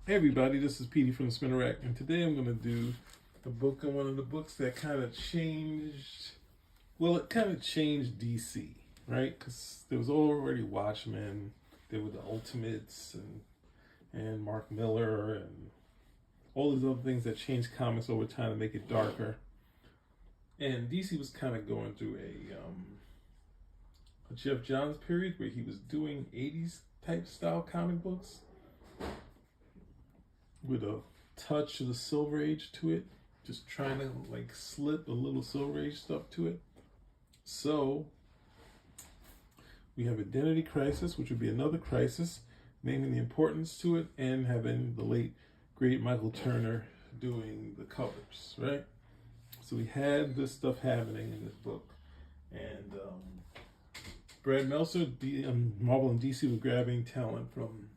Hey everybody, this is Petey from the Spinner Rack, and today I'm going to do a book on one of the books that kind of changed, it kind of changed DC, right? Because there was already Watchmen, there were the Ultimates, and Mark Miller, and all these other things that changed comics over time to make it darker. And DC was kind of going through a Jeff Johns period where he was doing 80s type style comic books with a touch of the Silver Age to it, just trying to like slip a little Silver Age stuff to it. So we have Identity Crisis, which would be another crisis, naming the importance to it, and having the late great Michael Turner doing the covers, right? So we had this stuff happening in this book, and Brad Meltzer, Marvel and DC were grabbing talent from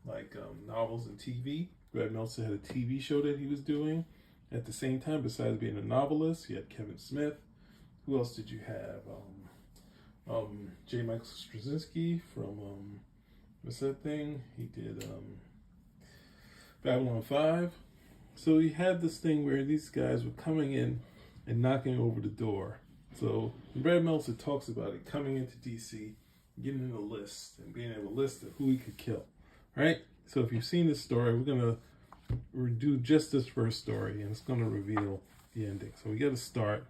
novels and TV. Brad Meltzer had a TV show that he was doing at the same time. Besides being a novelist, you had Kevin Smith. Who else did you have? J. Michael Straczynski from what's that thing? He did Babylon 5. So he had this thing where these guys were coming in and knocking over the door. So Brad Meltzer talks about it, coming into DC, getting in a list and being able to list who he could kill, right? So if you've seen this story, we're going to do just this first story, and it's going to reveal the ending. So we got to start,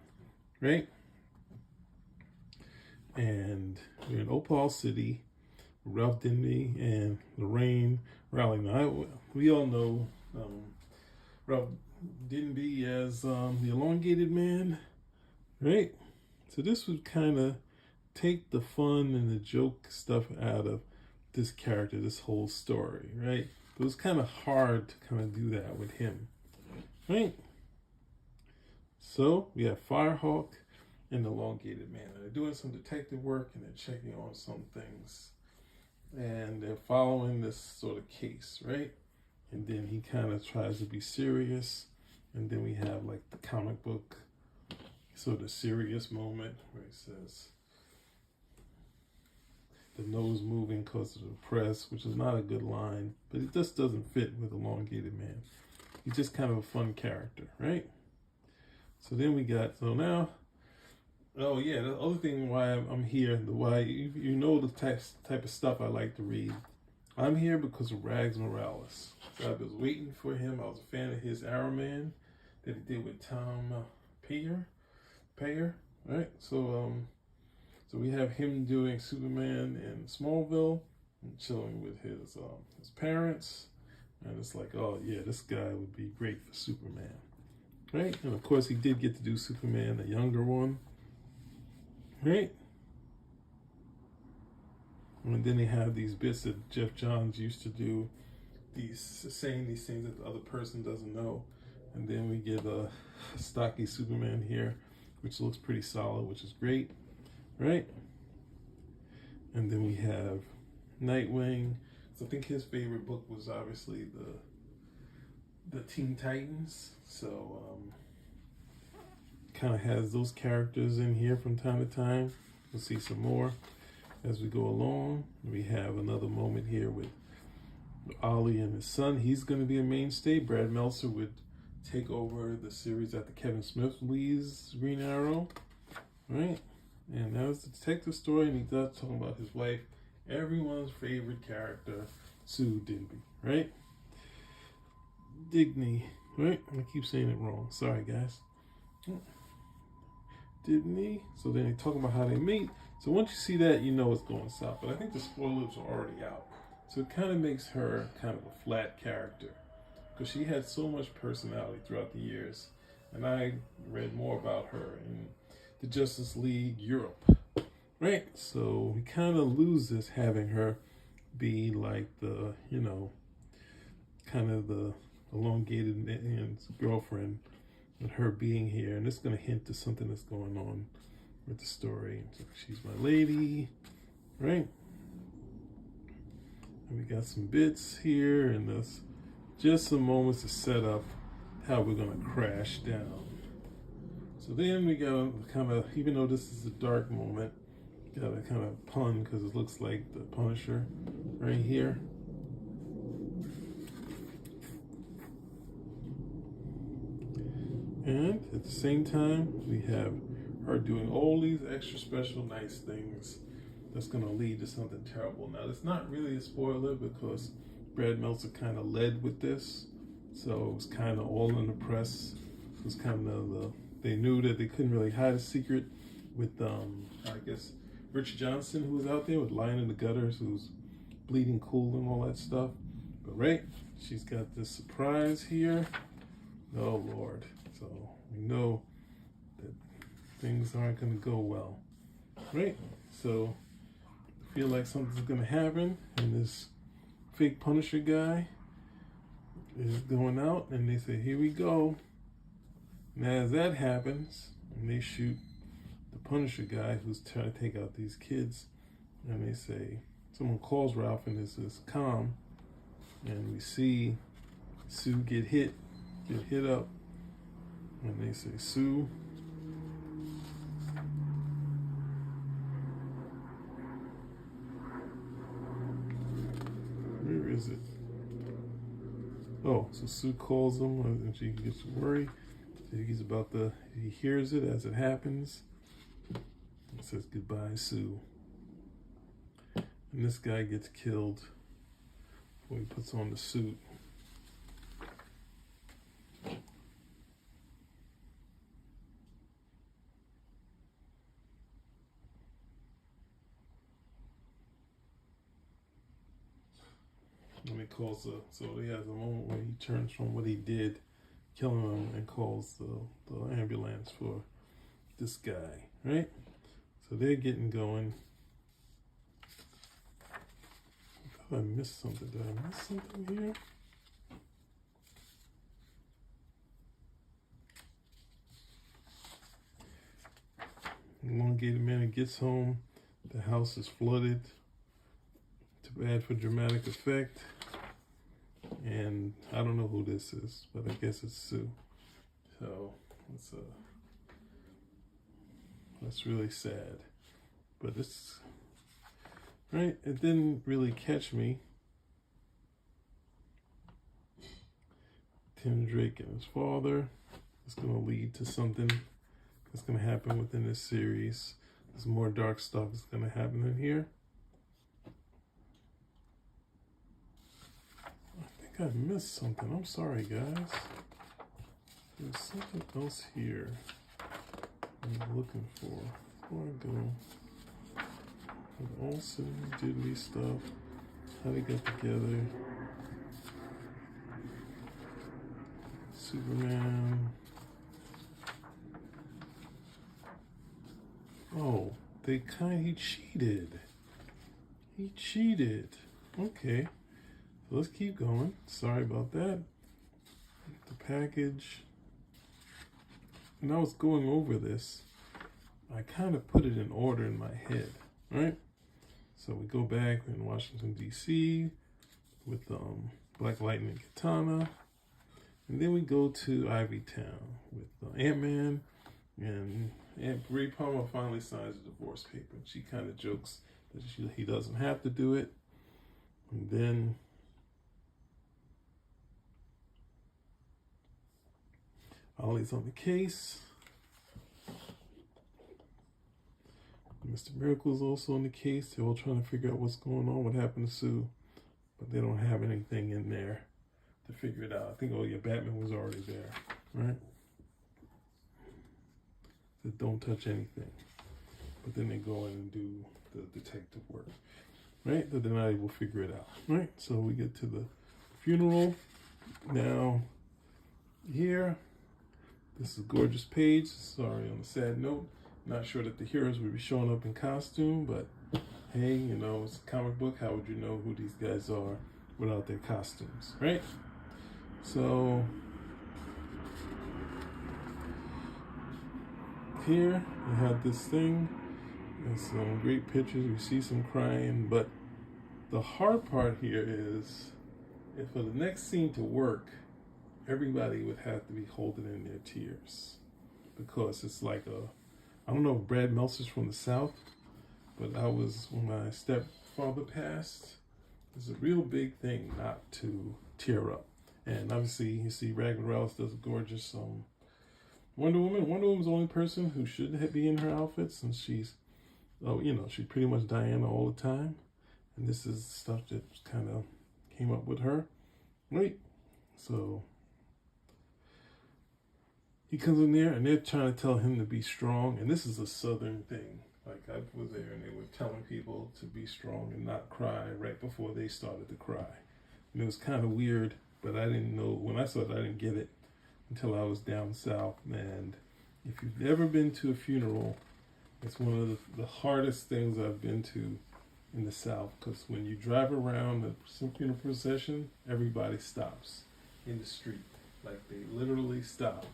right? And we're in Opal City, Ralph Denby and Lorraine Raleigh. Now, we all know Ralph Denby as the elongated man, right? So this would kind of take the fun and the joke stuff out of this character, this whole story, right? It was kind of hard to kind of do that with him, right? So we have Firehawk and the elongated man. They're doing some detective work and they're checking on some things, and they're following this sort of case, right? And then he kind of tries to be serious, and then we have like the comic book sort of serious moment where he says the nose moving because of the press, which is not a good line, but it just doesn't fit with elongated man. He's just kind of a fun character, right? So then we got, the other thing why I'm here, you know the type of stuff I like to read. I'm here because of Rags Morales. So I was waiting for him. I was a fan of his Arrow Man that he did with Tom Payer, right? So we have him doing Superman in Smallville and chilling with his parents, and it's like, oh yeah, this guy would be great for Superman, right? And of course he did get to do Superman, the younger one, right? And then they have these bits that Jeff Johns used to do, saying these things that the other person doesn't know. And then we get a stocky Superman here, which looks pretty solid, which is great, right? And then we have Nightwing. So I think his favorite book was obviously the Teen Titans. So kind of has those characters in here from time to time. We'll see some more as we go along. We have another moment here with Ollie and his son. He's going to be a mainstay. Brad Meltzer would take over the series after Kevin Smith leaves Green Arrow, right? And that was the detective story, and he does talk about his wife, everyone's favorite character, Sue Denby, right? Digny, right? I keep saying it wrong. Sorry, guys. Dibney. So then they talk about how they meet. So once you see that, you know it's going south. But I think the spoilers are already out. So it kind of makes her kind of a flat character, because she had so much personality throughout the years. And I read more about her in the Justice League Europe, right? So we kind of lose this having her be like the, kind of the elongated man's girlfriend, and her being here. And it's going to hint to something that's going on with the story. So she's my lady, right? And we got some bits here, and that's just some moments to set up how we're going to crash down. So then we got to kind of, even though this is a dark moment, got to kind of pun, because it looks like the Punisher right here. at the same time, we have her doing all these extra special nice things that's going to lead to something terrible. Now, it's not really a spoiler because Brad Meltzer kind of led with this, so it was kind of all in the press. It was kind of they knew that they couldn't really hide a secret with, I guess, Rich Johnson, who was out there with Lion in the Gutters, who's bleeding cool and all that stuff. But right, she's got this surprise here. Oh Lord! So we know that things aren't going to go well, right? So I feel like something's going to happen, and this fake Punisher guy is going out, and they say, "Here we go." And as that happens, and they shoot the Punisher guy who's trying to take out these kids, and they say, someone calls Ralph, and this is calm, and we see Sue get hit up, and they say, "Sue, where is it?" Oh, so Sue calls him, and she gets worried. So he hears it as it happens. It says, "Goodbye, Sue." And this guy gets killed before he puts on the suit. And he calls so he has a moment where he turns from what he did, killing him, and calls the ambulance for this guy, right? So they're getting going. I thought I missed something. Did I miss something here? Elongated man gets home. The house is flooded. Too bad for dramatic effect. And I don't know who this is, but I guess it's Sue. So that's really sad. But it's right. It didn't really catch me. Tim Drake and his father. It's going to lead to something that's going to happen within this series. There's more dark stuff that's going to happen in here. I think I missed something. I'm sorry, guys. There's something else here I'm looking for. Before I go, Olsen, diddly stuff, how they got together, Superman. Oh, he cheated. He cheated. Okay. So let's keep going. Sorry about that. The package. When I was going over this, I kind of put it in order in my head, right? So we go back in Washington, D.C. with Black Lightning Katana. And then we go to Ivy Town with Ant-Man, and Aunt Ray Palmer finally signs a divorce paper. She kind of jokes that he doesn't have to do it. And then Ollie's on the case. Mr. Miracle's also on the case. They're all trying to figure out what's going on, what happened to Sue, but they don't have anything in there to figure it out. I think, oh yeah, Batman was already there, right? That don't touch anything. But then they go in and do the detective work, right? But they're not able to figure it out, right? So we get to the funeral. Now, here, this is a gorgeous page. Sorry, on a sad note. Not sure that the heroes would be showing up in costume, but hey, you know, it's a comic book. How would you know who these guys are without their costumes, right? So here you have this thing. There's some great pictures. You see some crying, but the hard part here is, if for the next scene to work, everybody would have to be holding in their tears, because it's like I don't know if Brad Meltzer's from the South, but when my stepfather passed, it's a real big thing not to tear up. And obviously, you see Ragnar Ralph does a gorgeous Wonder Woman. Wonder Woman's the only person who should be in her outfit since she's, oh, she's pretty much Diana all the time. And this is stuff that kind of came up with her, right? So he comes in there and they're trying to tell him to be strong. And this is a Southern thing. Like, I was there and they were telling people to be strong and not cry right before they started to cry. And it was kind of weird, but I didn't know, when I saw it, I didn't get it until I was down south. And if you've ever been to a funeral, it's one of the hardest things I've been to in the South, because when you drive around the funeral procession, everybody stops in the street. Like, they literally stop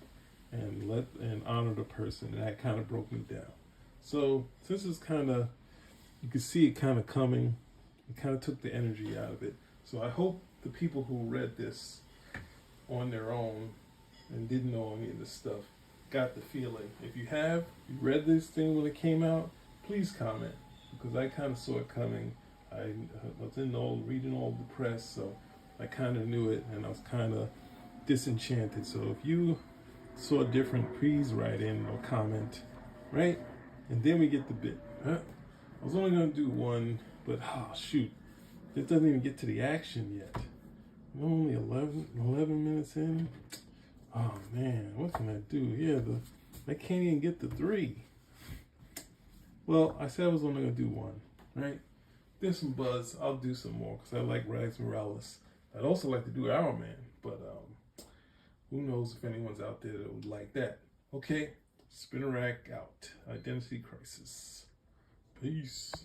and honor the person, and that kind of broke me down. So this is kind of, you can see it kind of coming. It kind of took the energy out of it. So I hope the people who read this on their own and didn't know any of this stuff got the feeling. If you read this thing when it came out, please comment, because I kind of saw it coming. I was reading all the press, so I kind of knew it, and I was kind of disenchanted. So if you saw different, please write in or comment, right? And then we get the bit. I was only going to do one, but shoot, it doesn't even get to the action yet. I'm only 11 minutes in. Oh man, what can I do? Yeah, I can't even get to 3. Well, I said I was only going to do one, right? There's some buzz. I'll do some more because I like Rags Morales. I'd also like to do Our Man, but who knows if anyone's out there that would like that. Okay, Spinner Rack out. Identity Crisis. Peace.